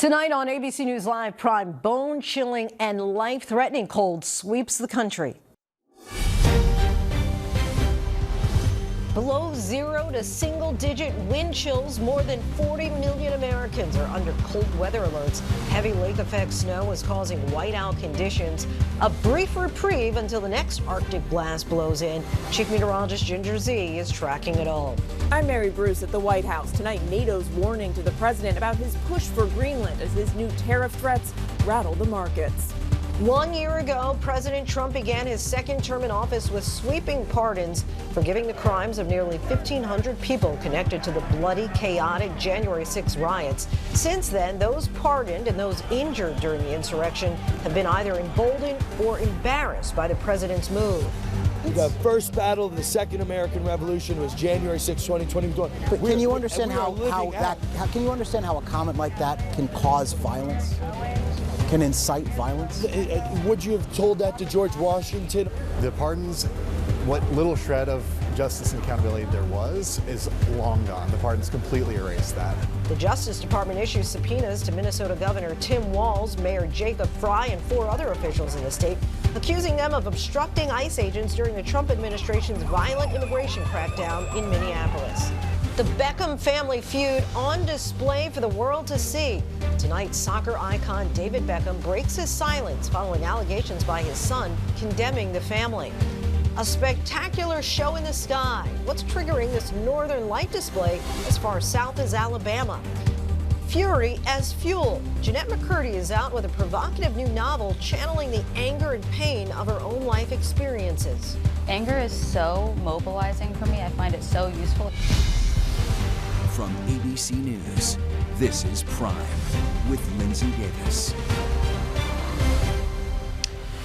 Tonight on ABC News Live Prime, bone-chilling and life-threatening cold sweeps the country. Below zero to single-digit wind chills, more than 40 million Americans are under cold weather alerts. Heavy lake-effect snow is causing whiteout conditions. A brief reprieve until the next Arctic blast blows in. Chief Meteorologist Ginger Z is tracking it all. I'm Mary Bruce at the White House. Tonight, NATO's warning to the president about his push for Greenland as his new tariff threats rattle the markets. 1 year ago, President Trump began his second term in office with sweeping pardons, forgiving the crimes of nearly 1,500 people connected to the bloody, chaotic January 6 riots. Since then, those pardoned and those injured during the insurrection have been either emboldened or embarrassed by the president's move. The first battle of the Second American Revolution was January 6, 2021. But can you understand can you understand how a comment like that can cause violence? Can incite violence? Would you have told that to George Washington? The pardons, what little shred of justice and accountability there was, is long gone. The pardons completely erased that. The Justice Department issues subpoenas to Minnesota Governor Tim Walz, Mayor Jacob Fry, and 4 other officials in the state, accusing them of obstructing ICE agents during the Trump administration's violent immigration crackdown in Minneapolis. The Beckham family feud on display for the world to see. Tonight, soccer icon David Beckham breaks his silence following allegations by his son condemning the family. A spectacular show in the sky. What's triggering this northern light display as far south as Alabama? Fury as fuel. Jeanette McCurdy is out with a provocative new novel channeling the anger and pain of her own life experiences. Anger is so mobilizing for me. I find it so useful. From ABC News, this is Prime with Linsey Davis.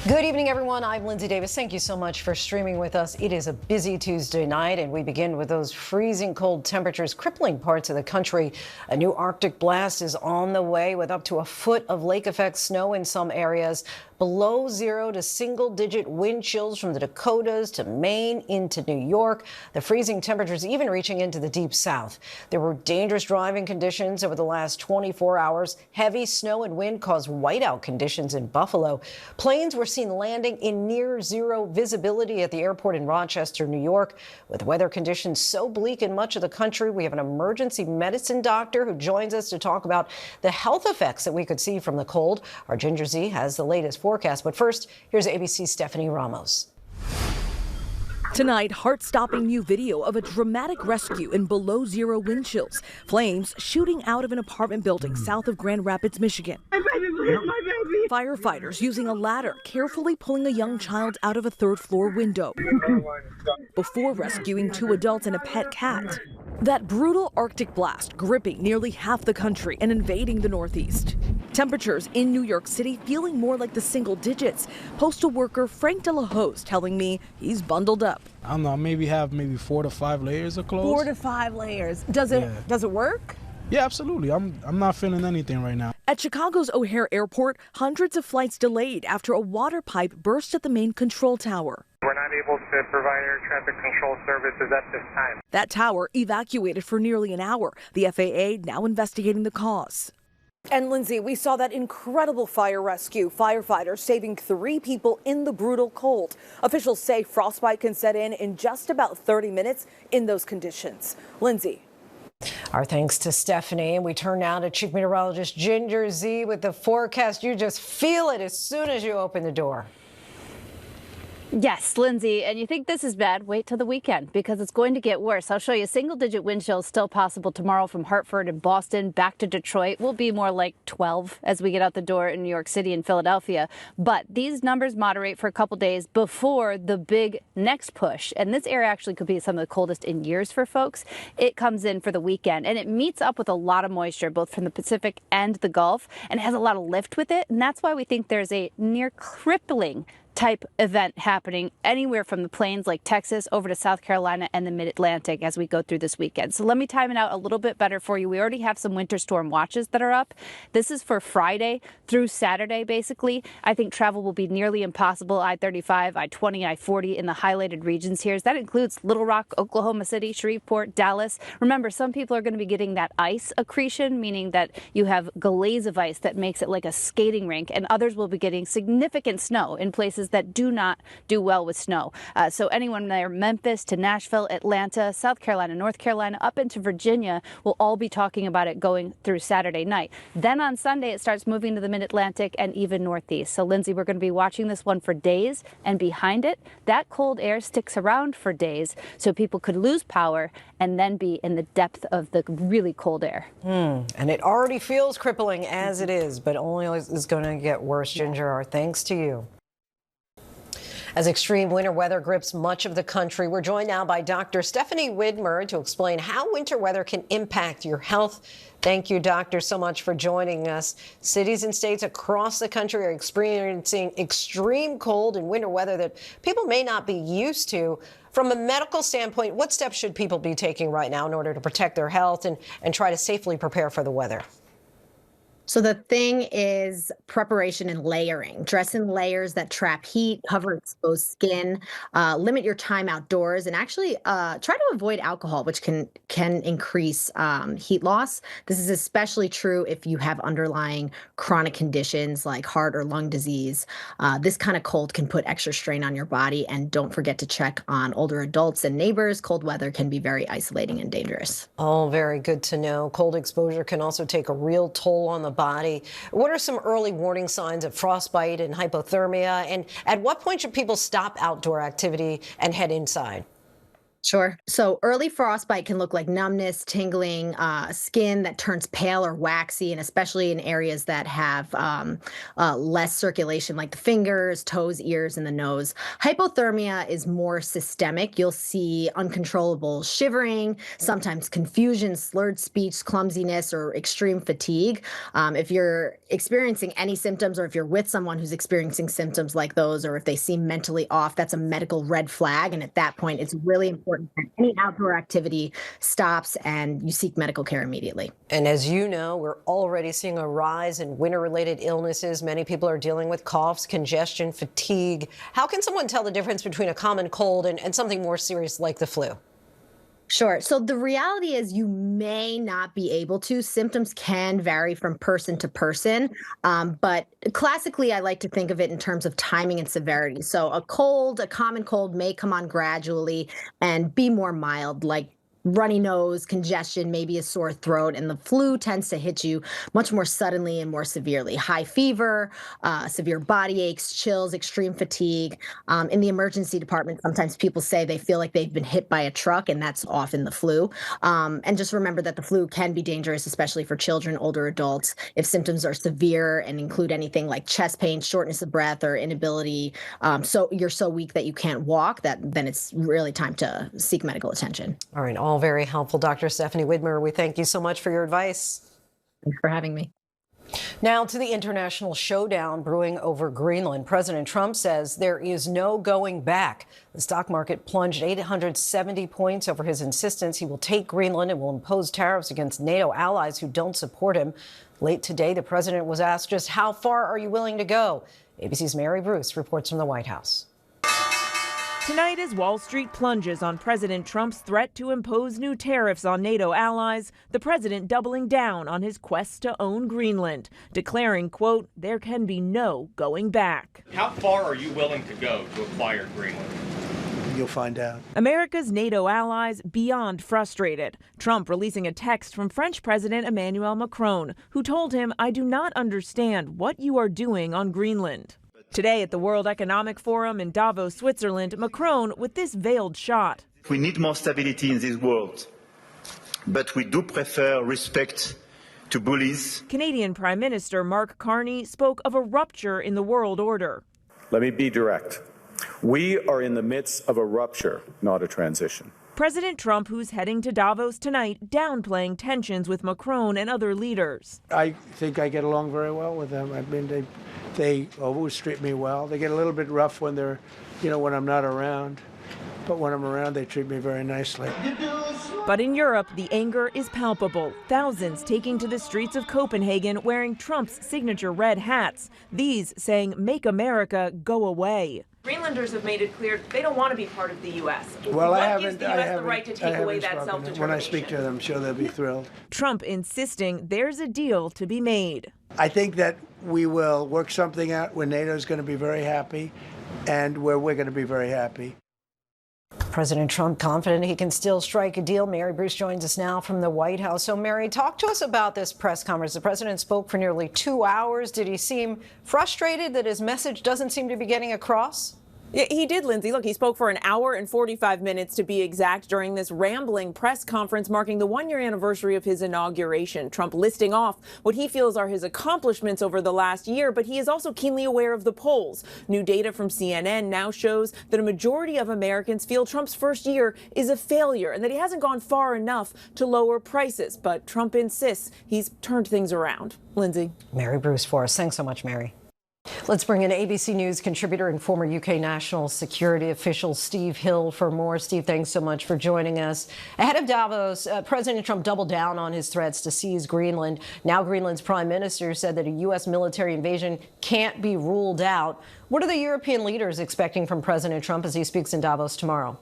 Good evening, everyone. I'm Linsey Davis. Thank you so much for streaming with us. It is a busy Tuesday night, and we begin with those freezing cold temperatures crippling parts of the country. A new Arctic blast is on the way with up to a foot of lake-effect snow in some areas. Below zero to single-digit wind chills from the Dakotas to Maine into New York. The freezing temperatures even reaching into the deep south. There were dangerous driving conditions over the last 24 hours. Heavy snow and wind caused whiteout conditions in Buffalo. Planes were seen landing in near zero visibility at the airport in Rochester, New York. With weather conditions so bleak in much of the country, we have an emergency medicine doctor who joins us to talk about the health effects that we could see from the cold. Our Ginger Z has the latest forecast. But first, here's ABC's Stephanie Ramos. Tonight, heart-stopping new video of a dramatic rescue in below zero wind chills. Flames shooting out of an apartment building south of Grand Rapids, Michigan. My baby, please, my baby. Firefighters using a ladder, carefully pulling a young child out of a third-floor window before rescuing 2 adults and a pet cat. That brutal Arctic blast gripping nearly half the country and invading the Northeast. Temperatures in New York City feeling more like the single digits. Postal worker Frank De La Hoz telling me he's bundled up. I don't know, maybe 4 to 5 layers of clothes. 4 to 5 layers. Does it work? Yeah, absolutely. I'm not feeling anything right now. At Chicago's O'Hare Airport, hundreds of flights delayed after a water pipe burst at the main control tower. We're not able to provide air traffic control services at this time. That tower evacuated for nearly an hour. The FAA now investigating the cause. And Linsey, we saw that incredible fire rescue. Firefighters saving 3 people in the brutal cold. Officials say frostbite can set in just about 30 minutes in those conditions. Linsey. Our thanks to Stephanie. And we turn now to Chief Meteorologist Ginger Z with the forecast. You just feel it as soon as you open the door. Yes, Linsey, and you think this is bad, wait till the weekend because it's going to get worse. I'll show you single-digit wind chills still possible tomorrow from Hartford and Boston back to Detroit. We'll be more like 12 as we get out the door in New York City and Philadelphia. But these numbers moderate for a couple days before the big next push. And this area actually could be some of the coldest in years for folks. It comes in for the weekend, and it meets up with a lot of moisture, both from the Pacific and the Gulf, and has a lot of lift with it. And that's why we think there's a near crippling type event happening anywhere from the plains like Texas over to South Carolina and the mid-Atlantic as we go through this weekend. So let me time it out a little bit better for you. We already have some winter storm watches that are up. This is for Friday through Saturday, basically. I think travel will be nearly impossible. I-35, I-20, I-40 in the highlighted regions here. That includes Little Rock, Oklahoma City, Shreveport, Dallas. Remember, some people are going to be getting that ice accretion, meaning that you have glaze of ice that makes it like a skating rink, and others will be getting significant snow in places that do not do well with snow. So anyone there, Memphis to Nashville, Atlanta, South Carolina, North Carolina, up into Virginia, will all be talking about it going through Saturday night. Then on Sunday, it starts moving to the mid-Atlantic and even northeast. So, Lindsay, we're going to be watching this one for days, and behind it, that cold air sticks around for days, so people could lose power and then be in the depth of the really cold air. And it already feels crippling as it is, but only is going to get worse. Ginger, our thanks to you. As extreme winter weather grips much of the country, we're joined now by Dr. Stephanie Widmer to explain how winter weather can impact your health. Thank you, Doctor, so much for joining us. Cities and states across the country are experiencing extreme cold and winter weather that people may not be used to. From a medical standpoint, what steps should people be taking right now in order to protect their health and try to safely prepare for the weather? So the thing is preparation and layering. Dress in layers that trap heat, cover exposed skin, limit your time outdoors, and actually try to avoid alcohol, which can increase heat loss. This is especially true if you have underlying chronic conditions like heart or lung disease. This kind of cold can put extra strain on your body, and don't forget to check on older adults and neighbors. Cold weather can be very isolating and dangerous. Oh, very good to know. Cold exposure can also take a real toll on the body. What are some early warning signs of frostbite and hypothermia? And at what point should people stop outdoor activity and head inside? Sure. So early frostbite can look like numbness, tingling, skin that turns pale or waxy, and especially in areas that have less circulation, like the fingers, toes, ears, and the nose. Hypothermia is more systemic. You'll see uncontrollable shivering, sometimes confusion, slurred speech, clumsiness, or extreme fatigue. If you're experiencing any symptoms, or if you're with someone who's experiencing symptoms like those, or if they seem mentally off, that's a medical red flag. And at that point, it's really important that any outdoor activity stops and you seek medical care immediately. And as you know, we're already seeing a rise in winter-related illnesses. Many people are dealing with coughs, congestion, fatigue. How can someone tell the difference between a common cold and something more serious like the flu? Sure. So the reality is you may not be able to. Symptoms can vary from person to person. But classically, I like to think of it in terms of timing and severity. So a common cold may come on gradually and be more mild, like runny nose, congestion, maybe a sore throat, and the flu tends to hit you much more suddenly and more severely. High fever, severe body aches, chills, extreme fatigue. In the emergency department, sometimes people say they feel like they've been hit by a truck, and that's often the flu. And just remember that the flu can be dangerous, especially for children, older adults. If symptoms are severe and include anything like chest pain, shortness of breath, or inability, so you're so weak that you can't walk, then it's really time to seek medical attention. All right. All very helpful. Dr. Stephanie Widmer, we thank you so much for your advice. Thanks for having me. Now to the international showdown brewing over Greenland. President Trump says there is no going back. The stock market plunged 870 points over his insistence he will take Greenland and will impose tariffs against NATO allies who don't support him. Late today, the president was asked just how far are you willing to go? ABC's Mary Bruce reports from the White House. Tonight, as Wall Street plunges on President Trump's threat to impose new tariffs on NATO allies, the president doubling down on his quest to own Greenland, declaring, quote, there can be no going back. How far are you willing to go to acquire Greenland? You'll find out. America's NATO allies beyond frustrated. Trump releasing a text from French President Emmanuel Macron, who told him, I do not understand what you are doing on Greenland. Today at the World Economic Forum in Davos, Switzerland, Macron with this veiled shot. We need more stability in this world, but we do prefer respect to bullies. Canadian Prime Minister Mark Carney spoke of a rupture in the world order. Let me be direct. We are in the midst of a rupture, not a transition. President Trump, who's heading to Davos tonight, downplaying tensions with Macron and other leaders. I think I get along very well with them. I mean, They always treat me well. They get a little bit rough when they're, when I'm not around. But when I'm around, they treat me very nicely. But in Europe, the anger is palpable. Thousands taking to the streets of Copenhagen wearing Trump's signature red hats. These saying, "Make America go away." Greenlanders have made it clear they don't want to be part of the U.S. Well, what gives the U.S. the right to take away that self-determination? When I speak to them, I'm sure they'll be thrilled. Trump insisting there's a deal to be made. I think that we will work something out where NATO is going to be very happy and where we're going to be very happy. President Trump confident he can still strike a deal. Mary Bruce joins us now from the White House. So, Mary, talk to us about this press conference. The president spoke for nearly 2 hours. Did he seem frustrated that his message doesn't seem to be getting across? Yeah, he did, Lindsay. Look, he spoke for an hour and 45 minutes to be exact during this rambling press conference marking the one-year anniversary of his inauguration. Trump listing off what he feels are his accomplishments over the last year, but he is also keenly aware of the polls. New data from CNN now shows that a majority of Americans feel Trump's first year is a failure and that he hasn't gone far enough to lower prices. But Trump insists he's turned things around. Lindsay. Mary Bruce for us. Thanks so much, Mary. Let's bring in ABC News contributor and former UK national security official Steve Hill for more. Steve, thanks so much for joining us. Ahead of Davos, President Trump doubled down on his threats to seize Greenland. Now Greenland's prime minister said that a U.S. military invasion can't be ruled out. What are the European leaders expecting from President Trump as he speaks in Davos tomorrow?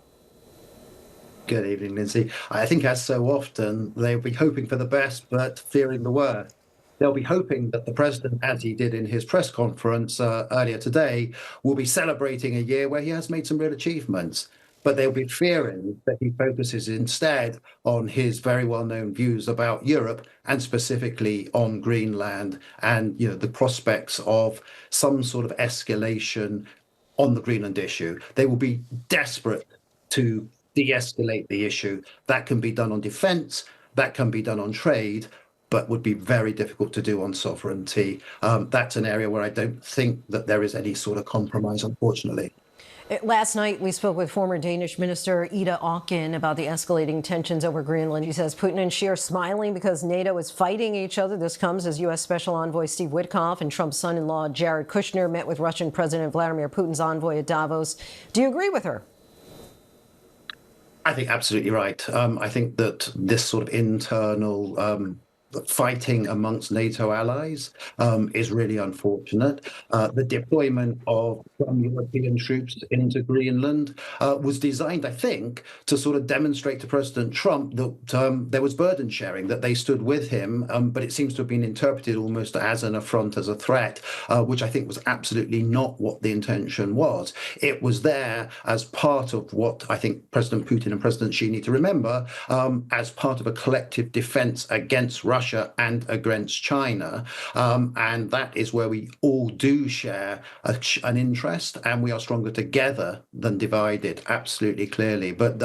Good evening, Lindsay. I think, as so often, they'll be hoping for the best but fearing the worst. They'll be hoping that the president, as he did in his press conference earlier today, will be celebrating a year where he has made some real achievements. But they'll be fearing that he focuses instead on his very well-known views about Europe and specifically on Greenland and, the prospects of some sort of escalation on the Greenland issue. They will be desperate to de-escalate the issue. That can be done on defense, that can be done on trade, but would be very difficult to do on sovereignty. That's an area where I don't think that there is any sort of compromise, unfortunately. Last night, we spoke with former Danish Minister Ida Auken about the escalating tensions over Greenland. He says Putin and Xi are smiling because NATO is fighting each other. This comes as U.S. Special Envoy Steve Witkoff and Trump's son-in-law Jared Kushner met with Russian President Vladimir Putin's envoy at Davos. Do you agree with her? I think absolutely right. I think that this sort of internal fighting amongst NATO allies is really unfortunate. The deployment of some European troops into Greenland was designed, I think, to sort of demonstrate to President Trump that there was burden sharing, that they stood with him, but it seems to have been interpreted almost as an affront, as a threat, which I think was absolutely not what the intention was. It was there as part of what I think President Putin and President Xi need to remember, as part of a collective defense against Russia and against China. And that is where we all do share an interest, and we are stronger together than divided, absolutely clearly. But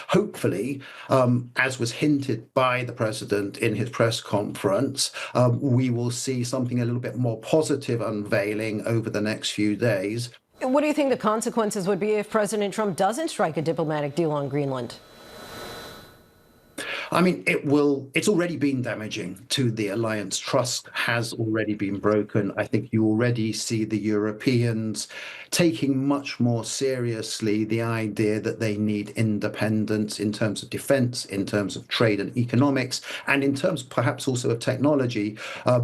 hopefully, as was hinted by the president in his press conference, we will see something a little bit more positive unveiling over the next few days. What do you think the consequences would be if President Trump doesn't strike a diplomatic deal on Greenland? I mean, it's already been damaging to the alliance. Trust has already been broken. I think you already see the Europeans taking much more seriously the idea that they need independence in terms of defense, in terms of trade and economics, and in terms perhaps also of technology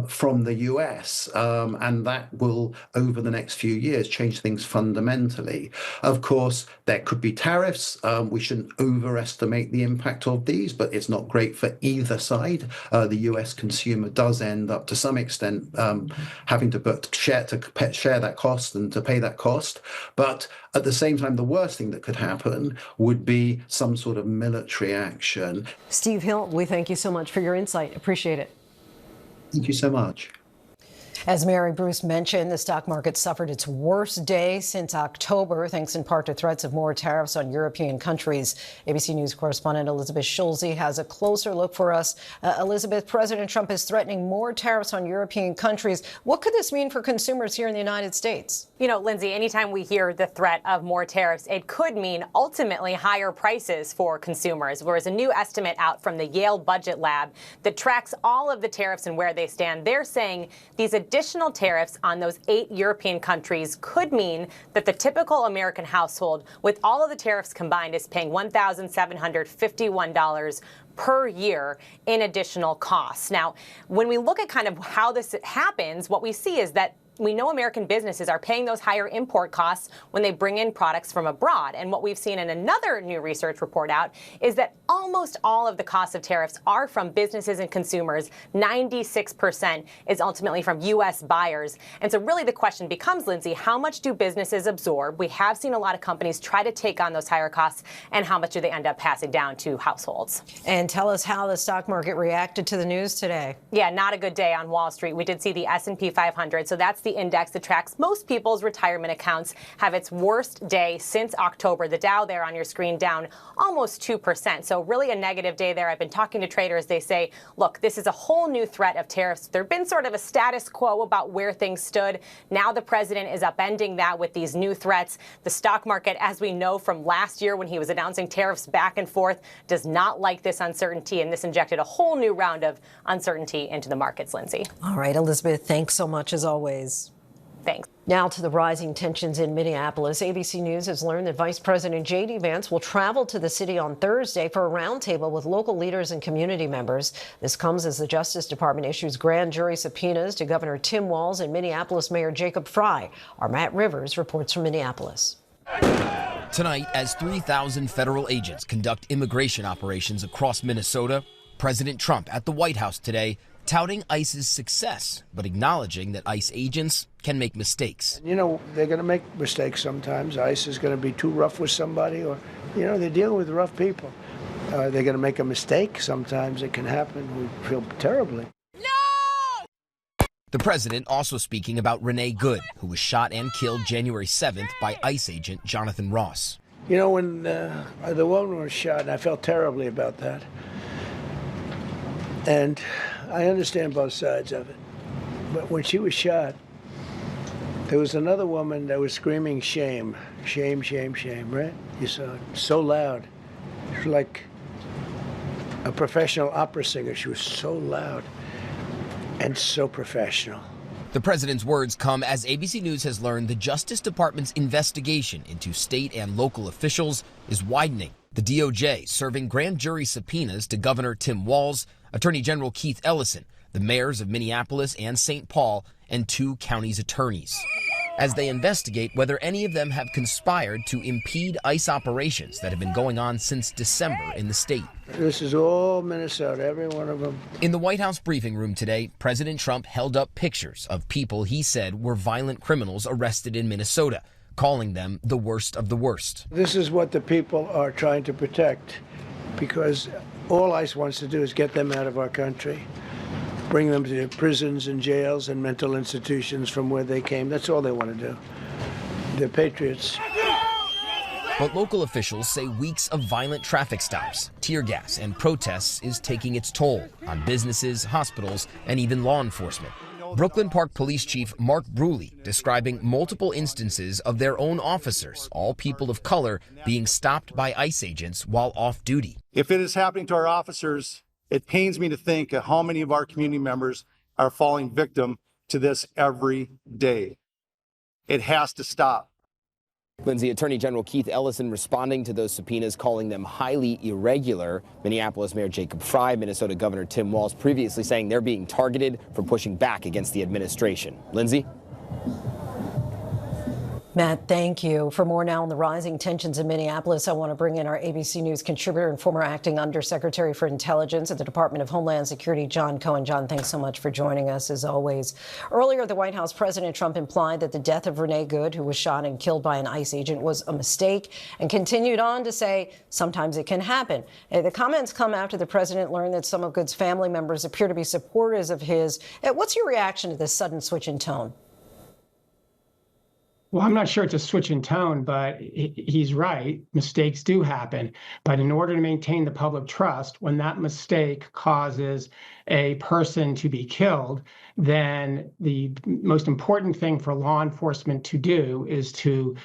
from the US. And that will, over the next few years, change things fundamentally. Of course, there could be tariffs. We shouldn't overestimate the impact of these, but it's not great for either side. The US consumer does end up, to some extent, having to share that cost and to pay that cost. But at the same time, the worst thing that could happen would be some sort of military action. Steve Hill, we thank you so much for your insight. Appreciate it. Thank you so much. As Mary Bruce mentioned, the stock market suffered its worst day since October, thanks in part to threats of more tariffs on European countries. ABC News correspondent Elizabeth Schulze has a closer look for us. Elizabeth, President Trump is threatening more tariffs on European countries. What could this mean for consumers here in the United States? You know, Lindsay, anytime we hear the threat of more tariffs, it could mean ultimately higher prices for consumers. Whereas a new estimate out from the Yale Budget Lab that tracks all of the tariffs and where they stand, they're saying these additional tariffs on those 8 European countries could mean that the typical American household, with all of the tariffs combined, is paying $1,751 per year in additional costs. Now, when we look at kind of how this happens, what we see is that we know American businesses are paying those higher import costs when they bring in products from abroad. And what we've seen in another new research report out is that almost all of the costs of tariffs are from businesses and consumers. 96% is ultimately from U.S. buyers. And so really the question becomes, Linsey, how much do businesses absorb? We have seen a lot of companies try to take on those higher costs, and how much do they end up passing down to households? And tell us how the stock market reacted to the news today. Yeah, not a good day on Wall Street. We did see the S&P 500. So that's the index that tracks most people's retirement accounts, have its worst day since October. The Dow there on your screen down almost 2%. So really a negative day there. I've been talking to traders. They say, look, this is a whole new threat of tariffs. There'd been sort of a status quo about where things stood. Now the president is upending that with these new threats. The stock market, as we know from last year when he was announcing tariffs back and forth, does not like this uncertainty. And this injected a whole new round of uncertainty into the markets, Linsey. All right, Elizabeth, thanks so much as always. Thanks. Now to the rising tensions in Minneapolis. ABC News has learned that Vice President J.D. Vance will travel to the city on Thursday for a roundtable with local leaders and community members. This comes as the Justice Department issues grand jury subpoenas to Governor Tim Walz and Minneapolis Mayor Jacob Frey. Our Matt Rivers reports from Minneapolis. Tonight, as 3,000 federal agents conduct immigration operations across Minnesota, President Trump at the White House today touting ICE's success, but acknowledging that ICE agents can make mistakes. You know, they're going to make mistakes sometimes. ICE is going to be too rough with somebody, or, you know, they're dealing with rough people. They're going to make a mistake. Sometimes it can happen. We feel terribly. The president also speaking about Renee Good, who was shot and killed January 7th by ICE agent Jonathan Ross. You know, when the woman was shot, I felt terribly about that. And I understand both sides of it. But when she was shot, there was another woman that was screaming shame, shame, shame, shame, right? You saw it so loud. She was like a professional opera singer. She was so loud and so professional. The president's words come as ABC News has learned the Justice Department's investigation into state and local officials is widening. The DOJ serving grand jury subpoenas to Governor Tim Walz, Attorney General Keith Ellison, the mayors of Minneapolis and St. Paul, and 2 counties' attorneys, as they investigate whether any of them have conspired to impede ICE operations that have been going on since December in the state. This is all Minnesota, every one of them. In the White House briefing room today, President Trump held up pictures of people he said were violent criminals arrested in Minnesota, calling them the worst of the worst. This is what the people are trying to protect, because all ICE wants to do is get them out of our country, bring them to prisons and jails and mental institutions from where they came. That's all they want to do. They're patriots. But local officials say weeks of violent traffic stops, tear gas, and protests is taking its toll on businesses, hospitals, and even law enforcement. Brooklyn Park Police Chief Mark Bruley describing multiple instances of their own officers, all people of color, being stopped by ICE agents while off duty. If it is happening to our officers, it pains me to think of how many of our community members are falling victim to this every day. It has to stop. Linsey, Attorney General Keith Ellison responding to those subpoenas, calling them highly irregular. Minneapolis Mayor Jacob Frey, Minnesota Governor Tim Walz previously saying they're being targeted for pushing back against the administration. Linsey? Matt, thank you. For more now on the rising tensions in Minneapolis, I want to bring in our ABC News contributor and former acting undersecretary for intelligence at the Department of Homeland Security, John Cohen. John, thanks so much for joining us, as always. Earlier, the White House, President Trump implied that the death of Renee Good, who was shot and killed by an ICE agent, was a mistake, and continued on to say sometimes it can happen. The comments come after the president learned that some of Good's family members appear to be supporters of his. What's your reaction to this sudden switch in tone? Well, I'm not sure it's a switch in tone, but he's right. Mistakes do happen. But in order to maintain the public trust, when that mistake causes a person to be killed, then the most important thing for law enforcement to do is to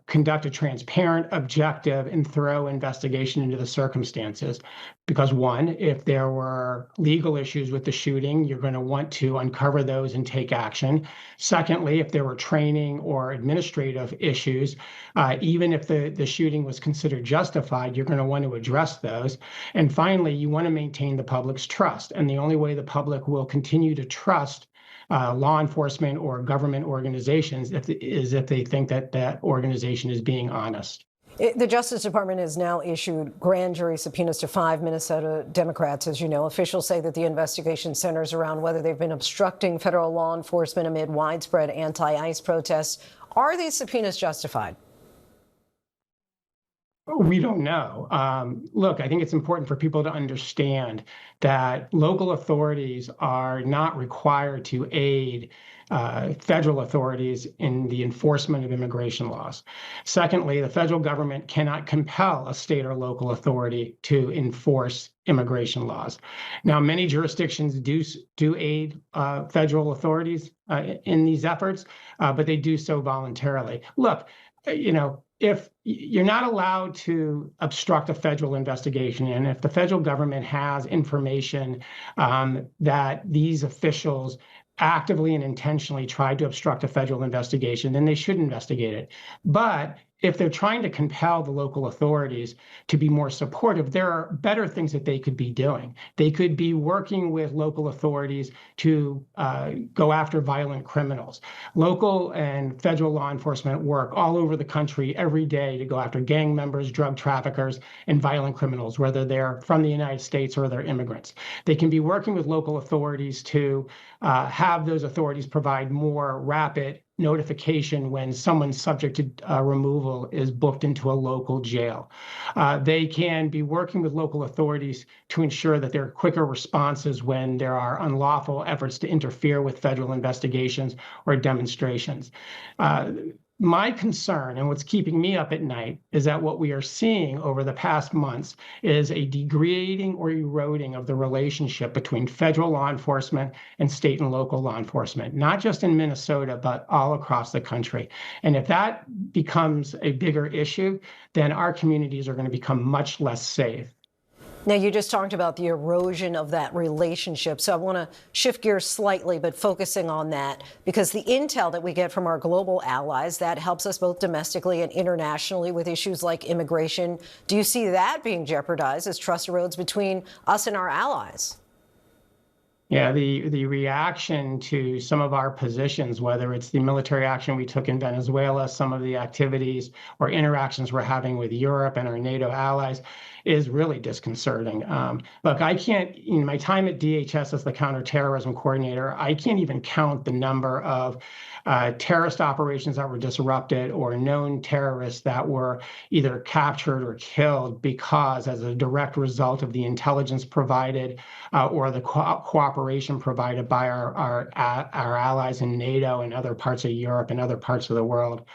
conduct a transparent, objective, and thorough investigation into the circumstances. Because one, if there were legal issues with the shooting, you're going to want to uncover those and take action. Secondly, if there were training or administrative issues, even if the shooting was considered justified, you're going to want to address those. And finally, you want to maintain the public's trust. And the only way the public will continue to trust law enforcement or government organizations is if they think that that organization is being honest. The Justice Department has now issued grand jury subpoenas to 5 Minnesota Democrats. As you know, officials say that the investigation centers around whether they've been obstructing federal law enforcement amid widespread anti-ICE protests. Are these subpoenas justified? We don't know. Look, I think it's important for people to understand that local authorities are not required to aid federal authorities in the enforcement of immigration laws. Secondly, the federal government cannot compel a state or local authority to enforce immigration laws. Now, many jurisdictions do aid federal authorities in these efforts, but they do so voluntarily. Look, if you're not allowed to obstruct a federal investigation, and if the federal government has information that these officials actively and intentionally tried to obstruct a federal investigation, then they should investigate it. But if they're trying to compel the local authorities to be more supportive, there are better things that they could be doing. They could be working with local authorities to go after violent criminals. Local and federal law enforcement work all over the country every day to go after gang members, drug traffickers, and violent criminals, whether they're from the United States or they're immigrants. They can be working with local authorities to have those authorities provide more rapid notification when someone subject to removal is booked into a local jail. They can be working with local authorities to ensure that there are quicker responses when there are unlawful efforts to interfere with federal investigations or demonstrations. My concern, and what's keeping me up at night, is that what we are seeing over the past months is a degrading or eroding of the relationship between federal law enforcement and state and local law enforcement, not just in Minnesota, but all across the country. And if that becomes a bigger issue, then our communities are going to become much less safe. Now, you just talked about the erosion of that relationship, so I want to shift gears slightly, but focusing on that, because the intel that we get from our global allies, that helps us both domestically and internationally with issues like immigration. Do you see that being jeopardized as trust erodes between us and our allies? Yeah, the reaction to some of our positions, whether it's the military action we took in Venezuela, some of the activities or interactions we're having with Europe and our NATO allies, is really disconcerting. Look, I can't, in my time at DHS as the counterterrorism coordinator, I can't even count the number of terrorist operations that were disrupted or known terrorists that were either captured or killed because as a direct result of the intelligence provided or the cooperation provided by our allies in NATO and other parts of Europe and other parts of the world.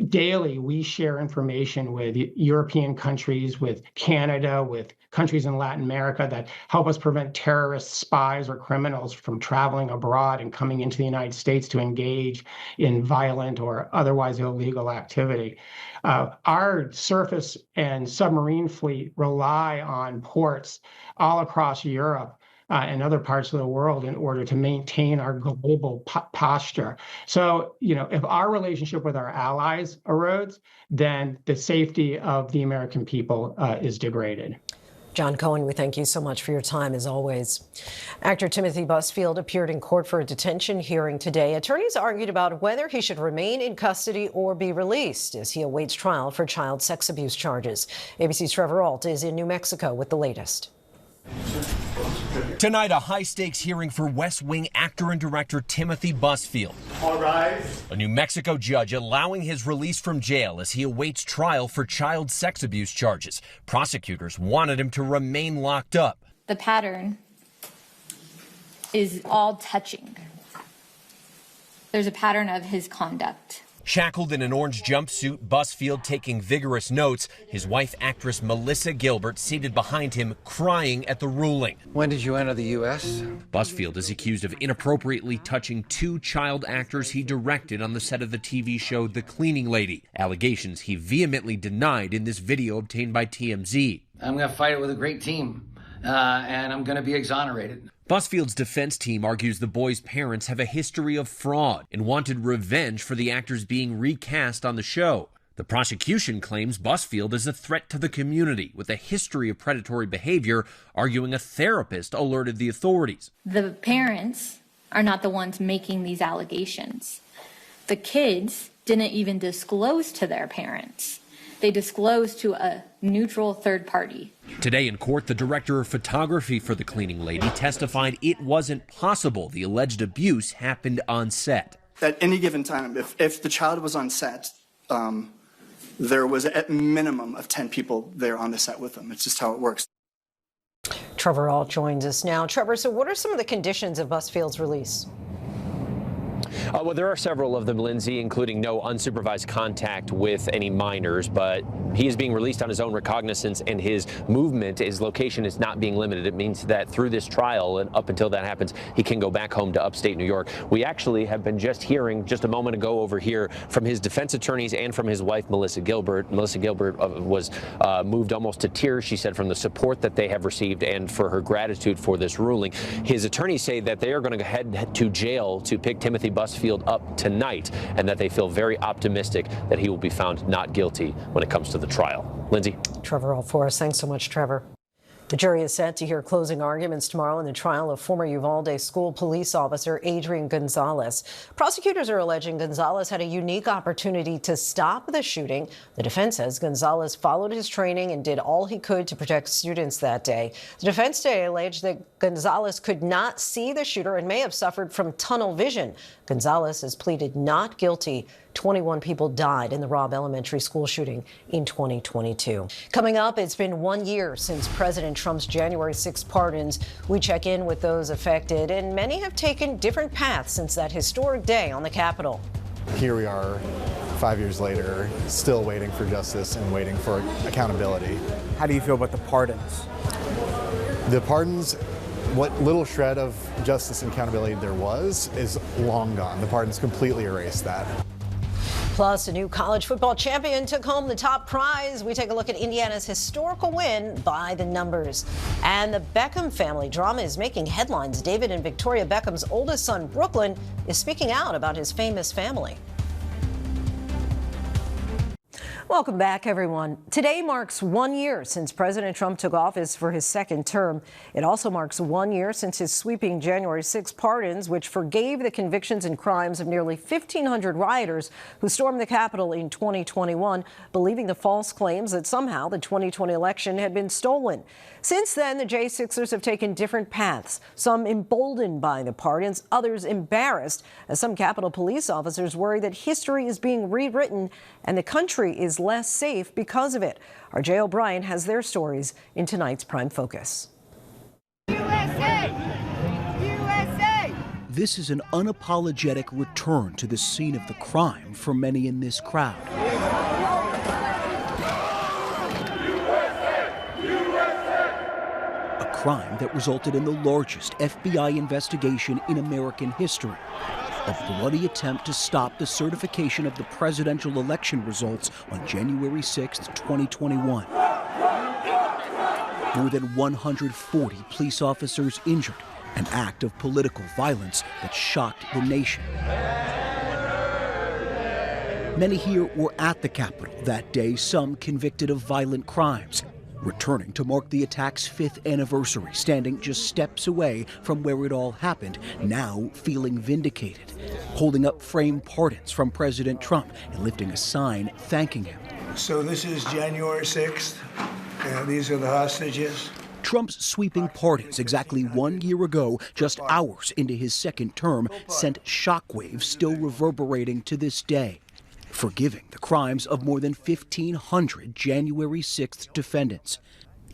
Daily, we share information with European countries, with Canada, with countries in Latin America that help us prevent terrorists, spies, or criminals from traveling abroad and coming into the United States to engage in violent or otherwise illegal activity. Our surface and submarine fleet rely on ports all across Europe and other parts of the world in order to maintain our global posture. So, if our relationship with our allies erodes, then the safety of the American people is degraded. John Cohen, we thank you so much for your time, as always. Actor Timothy Busfield appeared in court for a detention hearing today. Attorneys argued about whether he should remain in custody or be released as he awaits trial for child sex abuse charges. ABC's Trevor Ault is in New Mexico with the latest. Tonight, a high-stakes hearing for West Wing actor and director Timothy Busfield. All right. A New Mexico judge allowing his release from jail as he awaits trial for child sex abuse charges. Prosecutors wanted him to remain locked up. The pattern is all touching. There's a pattern of his conduct. Shackled in an orange jumpsuit, Busfield taking vigorous notes, his wife, actress Melissa Gilbert, seated behind him, crying at the ruling. When did you enter the U.S.? Busfield is accused of inappropriately touching 2 child actors he directed on the set of the TV show The Cleaning Lady, allegations he vehemently denied in this video obtained by TMZ. I'm going to fight it with a great team, and I'm going to be exonerated. Busfield's defense team argues the boys' parents have a history of fraud and wanted revenge for the actors being recast on the show. The prosecution claims Busfield is a threat to the community with a history of predatory behavior, arguing a therapist alerted the authorities. The parents are not the ones making these allegations. The kids didn't even disclose to their parents. They disclosed to a neutral third party. Today in court, the director of photography for The Cleaning Lady testified it wasn't possible the alleged abuse happened on set. At any given time, if the child was on set, there was at minimum of 10 people there on the set with them. It's just how it works. Trevor Ault joins us now. Trevor, so what are some of the conditions of Busfield's release? Well, there are several of them, Lindsay, including no unsupervised contact with any minors, but he is being released on his own recognizance, and his movement, his location is not being limited. It means that through this trial, and up until that happens, he can go back home to upstate New York. We actually have been just hearing just a moment ago over here from his defense attorneys and from his wife, Melissa Gilbert. Melissa Gilbert was moved almost to tears, she said, from the support that they have received and for her gratitude for this ruling. His attorneys say that they are going to head to jail to pick Timothy Busfield up tonight, and that they feel very optimistic that he will be found not guilty when it comes to the trial. Lindsay? Trevor Ault for us. Thanks so much, Trevor. The jury is set to hear closing arguments tomorrow in the trial of former Uvalde school police officer Adrian Gonzalez. Prosecutors are alleging Gonzalez had a unique opportunity to stop the shooting. The defense says Gonzalez followed his training and did all he could to protect students that day. The defense today alleged that Gonzalez could not see the shooter and may have suffered from tunnel vision. Gonzalez has pleaded not guilty. 21 people died in the Robb Elementary School shooting in 2022. Coming up, it's been 1 year since President Trump's January 6 pardons. We check in with those affected, and many have taken different paths since that historic day on the Capitol. Here we are, 5 years later, still waiting for justice and waiting for accountability. How do you feel about the pardons? The pardons, what little shred of justice and accountability there was, is long gone. The pardons completely erased that. Plus, a new college football champion took home the top prize. We take a look at Indiana's historical win by the numbers. And the Beckham family drama is making headlines. David and Victoria Beckham's oldest son, Brooklyn, is speaking out about his famous family. Welcome back, everyone. Today marks 1 year since President Trump took office for his second term. It also marks 1 year since his sweeping January 6 pardons, which forgave the convictions and crimes of nearly 1,500 rioters who stormed the Capitol in 2021, believing the false claims that somehow the 2020 election had been stolen. Since then, the J6ers have taken different paths, some emboldened by the pardons, others embarrassed, as some Capitol police officers worry that history is being rewritten and the country is less safe because of it. Our Jay O'Brien has their stories in tonight's Prime Focus. USA! USA! This is an unapologetic return to the scene of the crime for many in this crowd. A crime that resulted in the largest FBI investigation in American history. A bloody attempt to stop the certification of the presidential election results on January 6, 2021. More than 140 police officers injured, an act of political violence that shocked the nation. Many here were at the Capitol that day, some convicted of violent crimes, returning to mark the attack's 5th anniversary, standing just steps away from where it all happened, now feeling vindicated, holding up framed pardons from President Trump and lifting a sign thanking him. So this is January 6th. These are the hostages. Trump's sweeping pardons exactly 1 year ago, just hours into his second term, sent shockwaves still reverberating to this day, forgiving the crimes of more than 1,500 January 6th defendants,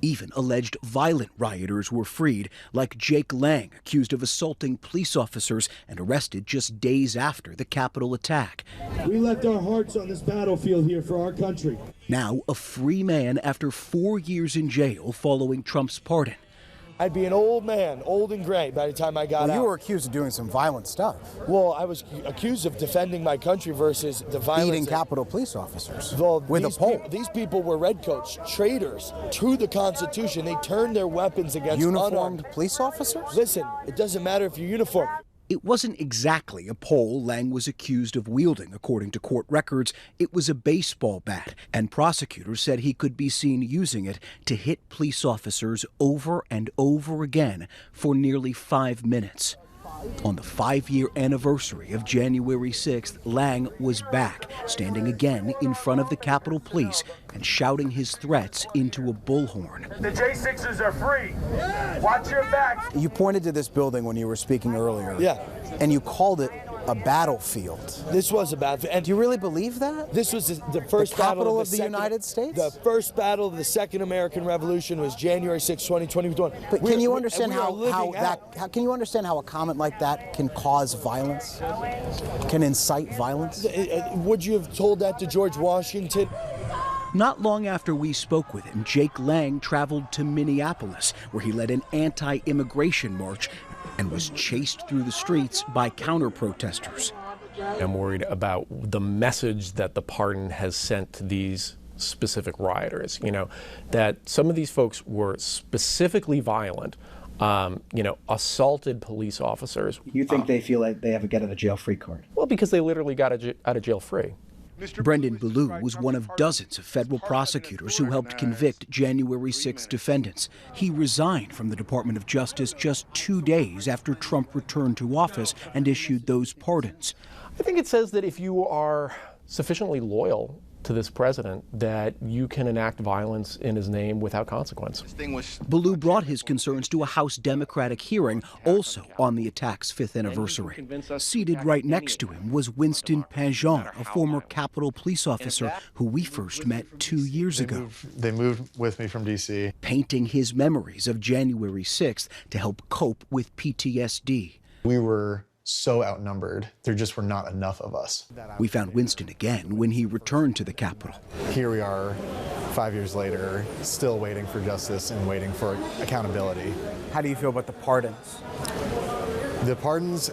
Even alleged violent rioters were freed, like Jake Lang, accused of assaulting police officers and arrested just days after the Capitol attack. We left our hearts on this battlefield here for our country. Now a free man after 4 years in jail following Trump's pardon. I'd be an old man, old and gray, by the time I got out. You were accused of doing some violent stuff. Well, I was accused of defending my country versus the violence. Beating Capitol police officers well, with a pole. These people were redcoats, traitors to the Constitution. They turned their weapons against uniformed police officers? Listen, it doesn't matter if you're uniformed. It wasn't exactly a pole Lang was accused of wielding, according to court records. It was a baseball bat, and prosecutors said he could be seen using it to hit police officers over and over again for nearly 5 minutes. On the 5-year anniversary of January 6th, Lang was back, standing again in front of the Capitol Police and shouting his threats into a bullhorn. The J6ers are free. Watch your back. You pointed to this building when you were speaking earlier. Yeah. And you called it a battlefield. This was a battlefield. And do you really believe that? This was the first battle of the United States? The first battle of the Second American Revolution was January 6, 2021. But can you understand how can you understand how a comment like that can cause violence? Can incite violence? Would you have told that to George Washington? Not long after we spoke with him, Jake Lang traveled to Minneapolis, where he led an anti-immigration march and was chased through the streets by counter-protesters. I'm worried about the message that the pardon has sent to these specific rioters, that some of these folks were specifically violent, assaulted police officers. You think they feel like they have a get-out-of-jail-free card? Well, because they literally got out of jail free. Brendan Ballou was one of dozens of federal prosecutors who helped convict January 6 defendants. He resigned from the Department of Justice just 2 days after Trump returned to office and issued those pardons. I think it says that if you are sufficiently loyal to this president, that you can enact violence in his name without consequence. Ballou brought his concerns to a House Democratic hearing also on the attack's 5th anniversary. Seated right next to him was Winston Pajon, a former Capitol police officer who we first met 2 years ago. They moved with me from D.C. Painting his memories of January 6th to help cope with PTSD. We were so outnumbered. There just were not enough of us. We found Winston again when he returned to the Capitol. Here we are, 5 years later, still waiting for justice and waiting for accountability. How do you feel about the pardons? The pardons,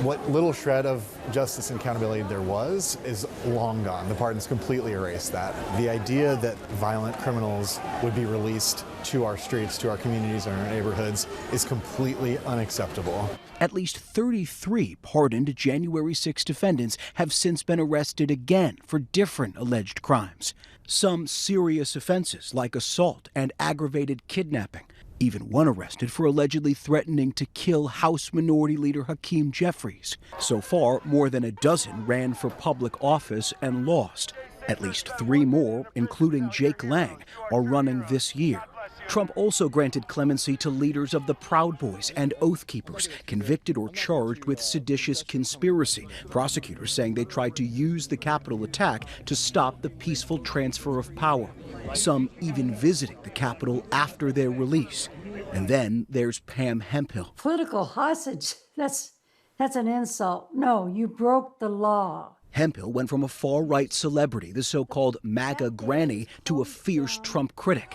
what little shred of justice and accountability there was, is long gone. The pardons completely erased that. The idea that violent criminals would be released to our streets, to our communities, and our neighborhoods is completely unacceptable. At least 33 pardoned January 6 defendants have since been arrested again for different alleged crimes. Some serious offenses like assault and aggravated kidnapping. Even one arrested for allegedly threatening to kill House Minority Leader Hakeem Jeffries. So far, more than a dozen ran for public office and lost. At least 3 more, including Jake Lang, are running this year. Trump also granted clemency to leaders of the Proud Boys and Oath Keepers, convicted or charged with seditious conspiracy. Prosecutors saying they tried to use the Capitol attack to stop the peaceful transfer of power. Some even visiting the Capitol after their release. And then there's Pam Hemphill. Political hostage, that's an insult. No, you broke the law. Hemphill went from a far-right celebrity, the so-called MAGA granny, to a fierce Trump critic.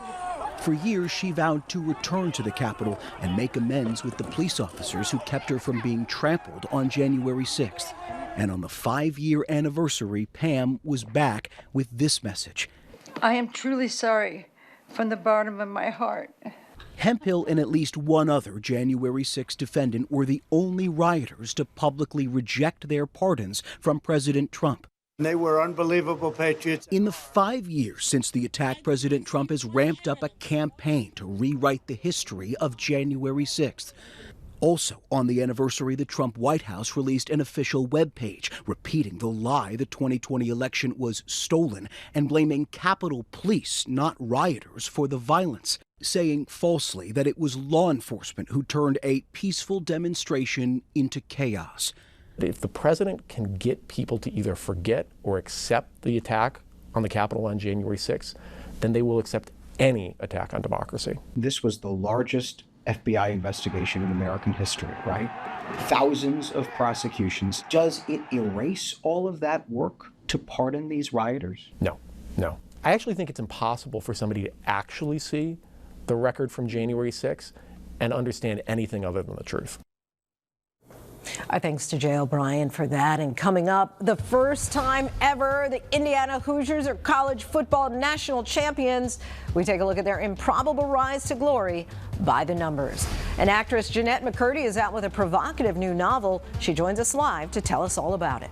For years, she vowed to return to the Capitol and make amends with the police officers who kept her from being trampled on January 6th. And on the 5-year anniversary, Pam was back with this message. I am truly sorry from the bottom of my heart. Hemphill and at least one other January 6 defendant were the only rioters to publicly reject their pardons from President Trump. They were unbelievable patriots. In the 5 years since the attack, President Trump has ramped up a campaign to rewrite the history of January 6th. Also, on the anniversary, the Trump White House released an official webpage repeating the lie the 2020 election was stolen and blaming Capitol Police, not rioters, for the violence, saying falsely that it was law enforcement who turned a peaceful demonstration into chaos. If the president can get people to either forget or accept the attack on the Capitol on January 6th, then they will accept any attack on democracy. This was the largest FBI investigation in American history, right? Thousands of prosecutions. Does it erase all of that work to pardon these rioters? No. I actually think it's impossible for somebody to actually see the record from January 6th and understand anything other than the truth. Our thanks to Jay O'Brien for that. And coming up, the first time ever the Indiana Hoosiers are college football national champions. We take a look at their improbable rise to glory by the numbers. And actress Jeanette McCurdy is out with a provocative new novel. She joins us live to tell us all about it.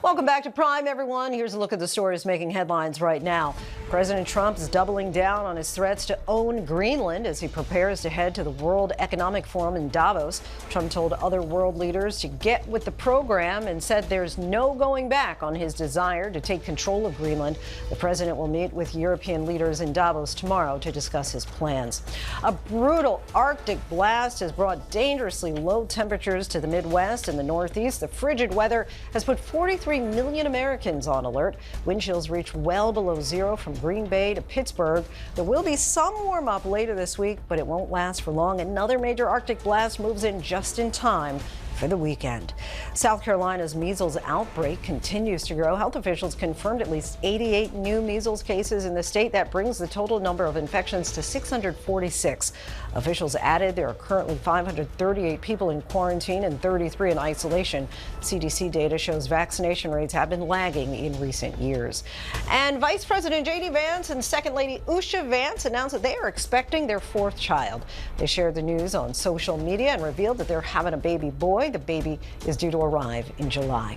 Welcome back to Prime, everyone. Here's a look at the stories making headlines right now. President Trump is doubling down on his threats to own Greenland as he prepares to head to the World Economic Forum in Davos. Trump told other world leaders to get with the program and said there's no going back on his desire to take control of Greenland. The president will meet with European leaders in Davos tomorrow to discuss his plans. A brutal Arctic blast has brought dangerously low temperatures to the Midwest and the Northeast. The frigid weather has put 43 million Americans on alert. Wind chills reach well below zero from Green Bay to Pittsburgh. There will be some warm up later this week, but it won't last for long. Another major Arctic blast moves in just in time for the weekend. South Carolina's measles outbreak continues to grow. Health officials confirmed at least 88 new measles cases in the state. That brings the total number of infections to 646. Officials added there are currently 538 people in quarantine and 33 in isolation. CDC data shows vaccination rates have been lagging in recent years. And Vice President J.D. Vance and Second Lady Usha Vance announced that they are expecting their fourth child. They shared the news on social media and revealed that they're having a baby boy. The baby is due to arrive in July.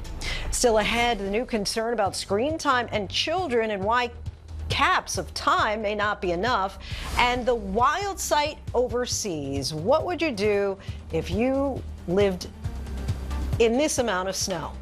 Still ahead, the new concern about screen time and children and why caps of time may not be enough, and the wild sight overseas. What would you do if you lived in this amount of snow?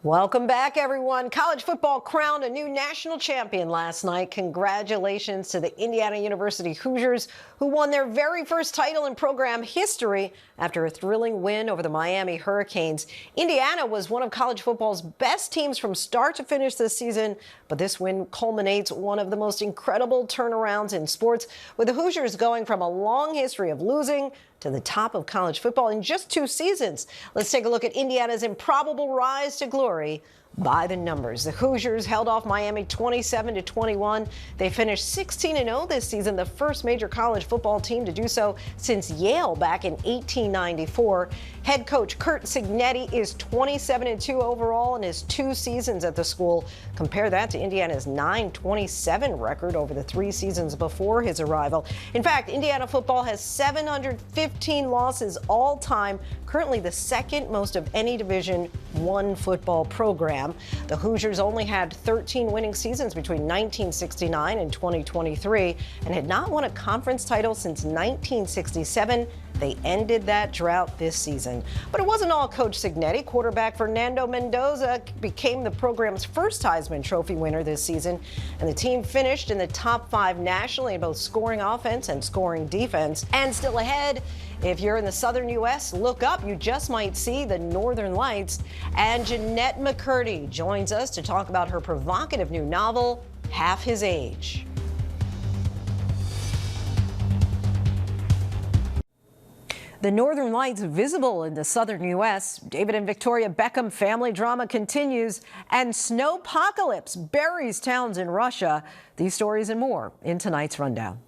Welcome back, everyone. College football crowned a new national champion last night. Congratulations to the Indiana University Hoosiers, who won their very first title in program history after a thrilling win over the Miami Hurricanes. Indiana was one of college football's best teams from start to finish this season, but this win culminates one of the most incredible turnarounds in sports, with the Hoosiers going from a long history of losing to the top of college football in just 2 seasons. Let's take a look at Indiana's improbable rise to glory by the numbers. The Hoosiers held off Miami 27-21. They finished 16-0 this season, the first major college football team to do so since Yale back in 1894. Head coach Curt Cignetti is 27-2 overall in his 2 seasons at the school. Compare that to Indiana's 9-27 record over the 3 seasons before his arrival. In fact, Indiana football has 715 losses all time, currently the second most of any Division I football program. The Hoosiers only had 13 winning seasons between 1969 and 2023 and had not won a conference title since 1967. They ended that drought this season. But it wasn't all Coach Cignetti. Quarterback Fernando Mendoza became the program's first Heisman Trophy winner this season, and the team finished in the top 5 nationally in both scoring offense and scoring defense. And still ahead, if you're in the southern U.S., look up. You just might see the Northern Lights. And Jeanette McCurdy joins us to talk about her provocative new novel, Half His Age. The Northern Lights visible in the southern U.S. David and Victoria Beckham family drama continues, and snowpocalypse buries towns in Russia. These stories and more in tonight's rundown.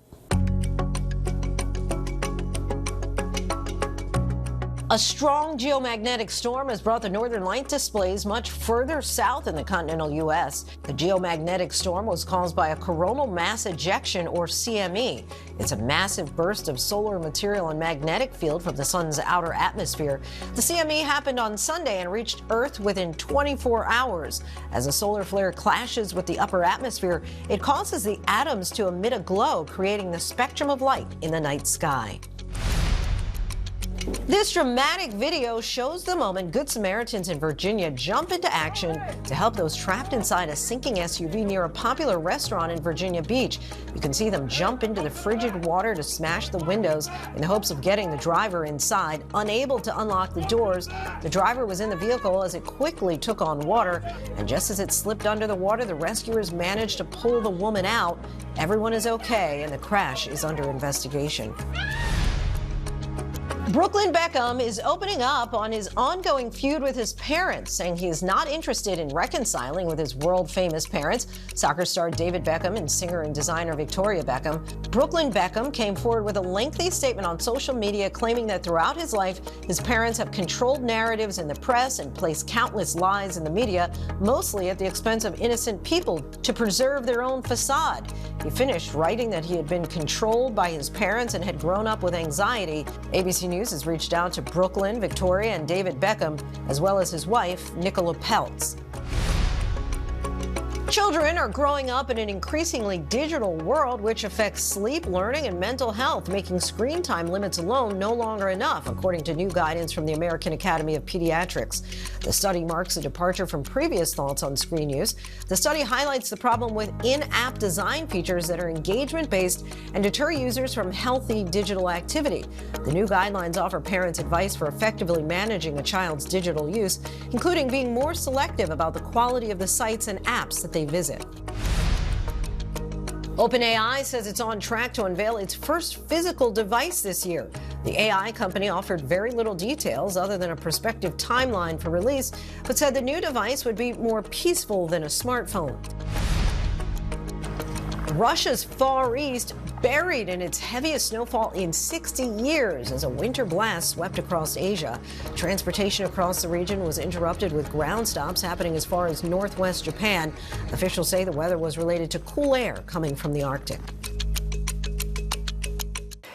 A strong geomagnetic storm has brought the Northern Light displays much further south in the continental U.S. The geomagnetic storm was caused by a coronal mass ejection, or CME. It's a massive burst of solar material and magnetic field from the sun's outer atmosphere. The CME happened on Sunday and reached Earth within 24 hours. As a solar flare clashes with the upper atmosphere, it causes the atoms to emit a glow, creating the spectrum of light in the night sky. This dramatic video shows the moment Good Samaritans in Virginia jump into action to help those trapped inside a sinking SUV near a popular restaurant in Virginia Beach. You can see them jump into the frigid water to smash the windows in the hopes of getting the driver inside. Unable to unlock the doors, the driver was in the vehicle as it quickly took on water, and just as it slipped under the water, the rescuers managed to pull the woman out. Everyone is okay, and the crash is under investigation. Brooklyn Beckham is opening up on his ongoing feud with his parents, saying he is not interested in reconciling with his world-famous parents, soccer star David Beckham and singer and designer Victoria Beckham. Brooklyn Beckham came forward with a lengthy statement on social media claiming that throughout his life, his parents have controlled narratives in the press and placed countless lies in the media, mostly at the expense of innocent people, to preserve their own facade. He finished writing that he had been controlled by his parents and had grown up with anxiety. ABC News has reached out to Brooklyn, Victoria, and David Beckham, as well as his wife, Nicola Peltz. Children are growing up in an increasingly digital world, which affects sleep, learning, and mental health, making screen time limits alone no longer enough, according to new guidance from the American Academy of Pediatrics. The study marks a departure from previous thoughts on screen use. The study highlights the problem with in-app design features that are engagement-based and deter users from healthy digital activity. The new guidelines offer parents advice for effectively managing a child's digital use, including being more selective about the quality of the sites and apps that they visit. OpenAI says it's on track to unveil its first physical device this year. The AI company offered very little details other than a prospective timeline for release, but said the new device would be more peaceful than a smartphone. Russia's Far East buried in its heaviest snowfall in 60 years as a winter blast swept across Asia. Transportation across the region was interrupted with ground stops happening as far as northwest Japan. Officials say the weather was related to cool air coming from the Arctic.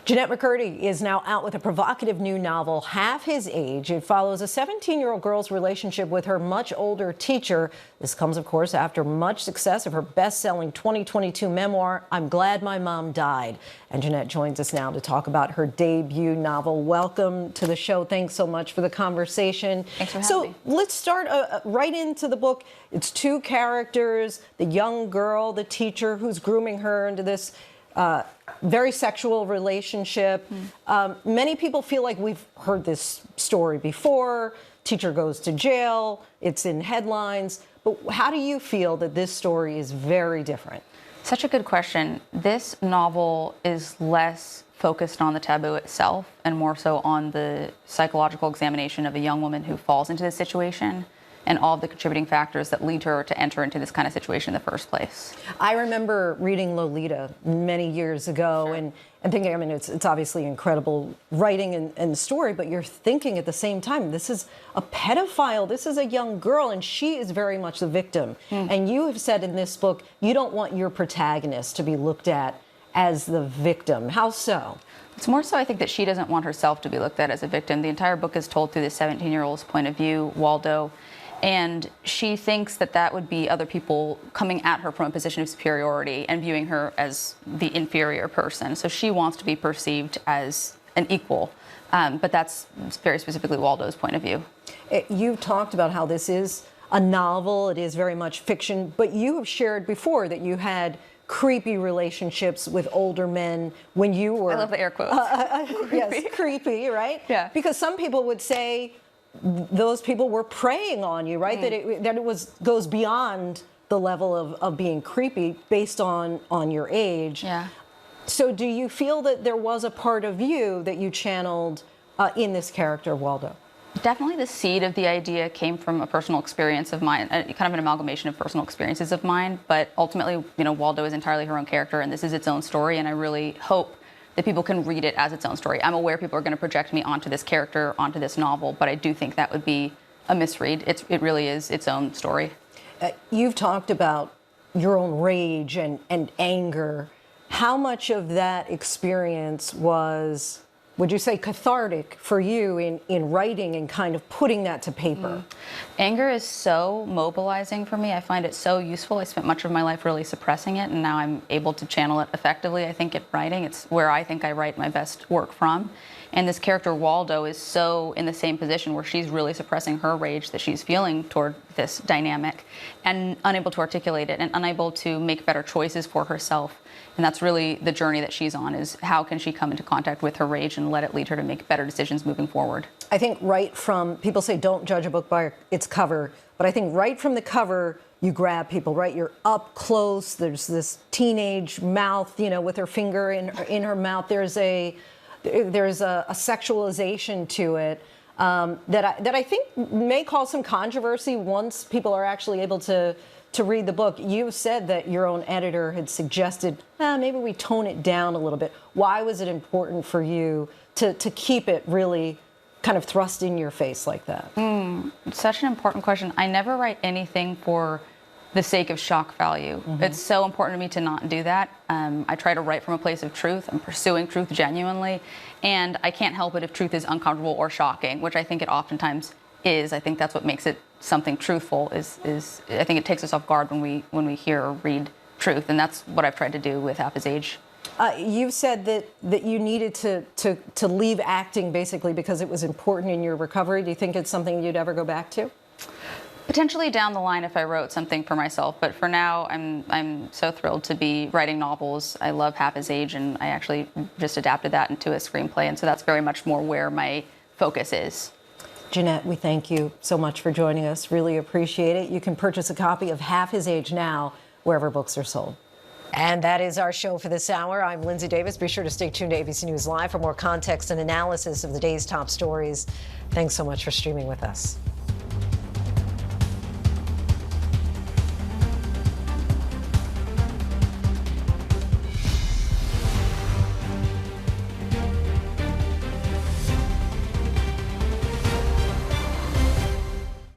Jeanette McCurdy is now out with a provocative new novel, Half His Age. It follows a 17-year-old girl's relationship with her much older teacher. This comes, of course, after much success of her best-selling 2022 memoir, I'm Glad My Mom Died. And Jeanette joins us now to talk about her debut novel. Welcome to the show. Thanks so much for the conversation. Thanks for having me. So let's start right into the book. It's two characters, the young girl, the teacher who's grooming her into this very sexual relationship. Many people feel like we've heard this story before. Teacher goes to jail. It's in headlines. But how do you feel that this story is very different? Such a good question. This novel is less focused on the taboo itself and more so on the psychological examination of a young woman who falls into this situation and all of the contributing factors that lead her to enter into this kind of situation in the first place. I remember reading Lolita many years ago and thinking, I mean, it's obviously incredible writing and story, but you're thinking at the same time, this is a pedophile, this is a young girl, and she is very much the victim. And you have said in this book, you don't want your protagonist to be looked at as the victim. How so? It's more so I think that she doesn't want herself to be looked at as a victim. The entire book is told through the 17-year-old's point of view, Waldo. And she thinks that that would be other people coming at her from a position of superiority and viewing her as the inferior person. So she wants to be perceived as an equal. But that's very specifically Waldo's point of view. You've talked about how this is a novel. It is very much fiction. But you have shared before that you had creepy relationships with older men when you were... I love the air quotes. Yes, creepy, right? Yeah. Because some people would say those people were preying on you, right? That it goes beyond the level of being creepy based on your age. Yeah. So do you feel that there was a part of you that you channeled in this character, Waldo? Definitely the seed of the idea came from a personal experience of mine, kind of an amalgamation of personal experiences of mine. But ultimately, you know, Waldo is entirely her own character, and this is its own story, and I really hope that people can read it as its own story. I'm aware people are going to project me onto this character, onto this novel, but I do think that would be a misread. It really is its own story. You've talked about your own rage and anger. How much of that experience was would you say, cathartic for you in writing and kind of putting that to paper? Anger is so mobilizing for me. I find it so useful. I spent much of my life really suppressing it, and now I'm able to channel it effectively, I think, at writing. It's where I think I write my best work from. And this character, Waldo, is so in the same position where she's really suppressing her rage that she's feeling toward this dynamic and unable to articulate it and unable to make better choices for herself. And that's really the journey that she's on, is how can she come into contact with her rage and let it lead her to make better decisions moving forward. I think right from, people say don't judge a book by its cover, but I think right from the cover, you grab people, right? You're up close. There's this teenage mouth, you know, with her finger in her mouth. There's a sexualization to it that I think may cause some controversy once people are actually able to read the book. You said that your own editor had suggested, maybe we tone it down a little bit. Why was it important for you to keep it really kind of thrust in your face like that? Such an important question. I never write anything for the sake of shock value. It's so important to me to not do that. I try to write from a place of truth. I'm pursuing truth genuinely, and I can't help it if truth is uncomfortable or shocking, which I think it oftentimes is. I think that's what makes it something truthful. Is I think it takes us off guard when we hear or read truth, and that's what I've tried to do with Half His Age. You said that you needed to leave acting basically because it was important in your recovery. Do you think it's something you'd ever go back to? Potentially down the line if I wrote something for myself, but for now I'm so thrilled to be writing novels. I love Half His Age, and I actually just adapted that into a screenplay, and so that's very much more where my focus is. Jeanette, we thank you so much for joining us. Really appreciate it. You can purchase a copy of Half His Age now wherever books are sold. And that is our show for this hour. I'm Linsey Davis. Be sure to stay tuned to ABC News Live for more context and analysis of the day's top stories. Thanks so much for streaming with us.